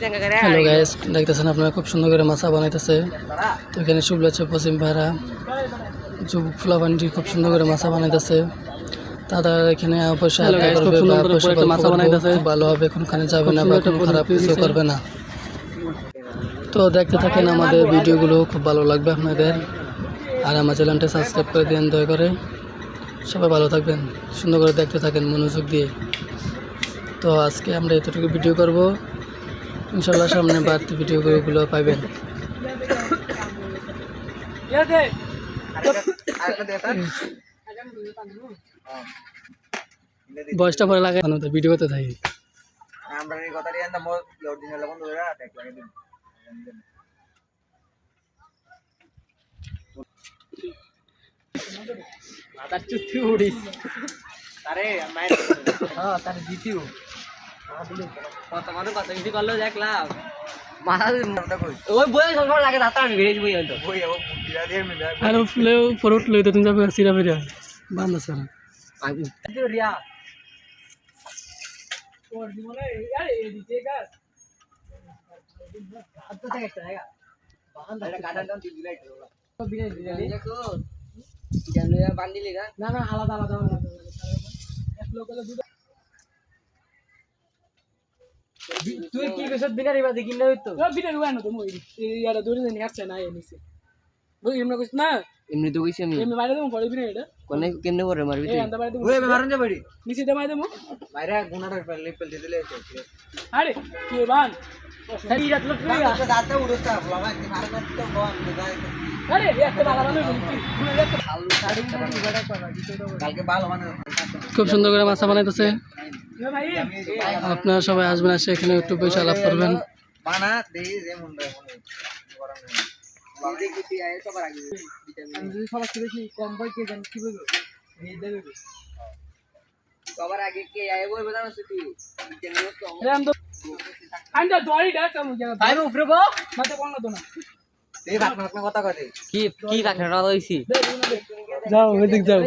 Hello guys, দেখতেছেন আপনারা খুব সুন্দর করে মাছা বানাইতেছে। তো এখানে শুভল আছে পশ্চিম ভাড়া ফুলাবান্ডি খুব সুন্দর করে মাছা বানাইতেছে। তারা এখানে অবশ্যই মাছা বানাইতেছে, ভালো হবে, কোনখানে যাবে না বা কোনো খারাপ কিছু করবে না। তো দেখতে থাকেন আমাদের ভিডিওগুলো, খুব ভালো লাগবে আপনাদের। আর আমার চ্যানেলটা সাবস্ক্রাইব করে দিন দয়া করে। সবাই ভালো থাকবেন, সুন্দর করে দেখতে থাকেন মনোযোগ দিয়ে। তো আজকে আমরা এতটুকু ভিডিও করব, ইনশাল্লাহ সামনে বাড়তি ভিডিওগুলো পাইবেন। বয়সটা পরে লাগে ভিডিও করতে থাকি। দেখলাম না না আলাদা আলাদা তুই কি বেশত বিনারি বাদে কিনা হইতো বিনারি ওয়ানো তো মই ইয়ারা দৌড়ে জানি আসছে না এনিছে বই এমন কইছ না এমনি তো কইছি আমি এমনি বাইরে দেবো পড়ে বিনারি এটা কোনে কেমনে করে মারবি তুই আন্দা বাইরে দেবো ওই মারন যা বাড়ি নিচে দে মাই দেবো বাইরে গুনাটা লেপল দিলে আরে তুই বান এই রাত লোক তুই দাঁতে উড়তা বাবা কি মারনা তো বন যায় আরে একটা বালা বালা কালকে ভালো মানে খুব সুন্দর করে মাছা বানাইতেছে। আপনারা সবাই আসবেন, আসে এখানে একটু পয়সা লাভ করবেন। যাও এদিক যাও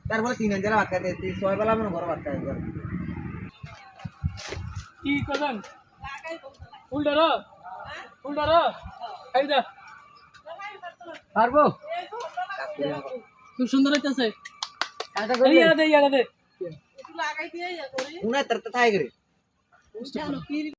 তারপরে 3000 ভাত খাইতে 6 বেলা মনে ঘর ভাত খাইতে কি করবেন উল্টারো উল্টারো খাই দা পারবো খুব সুন্দর হইতাছে ইয়ারা দে একটু লাগাই দিয়ে করি উনা তরতে থাই করে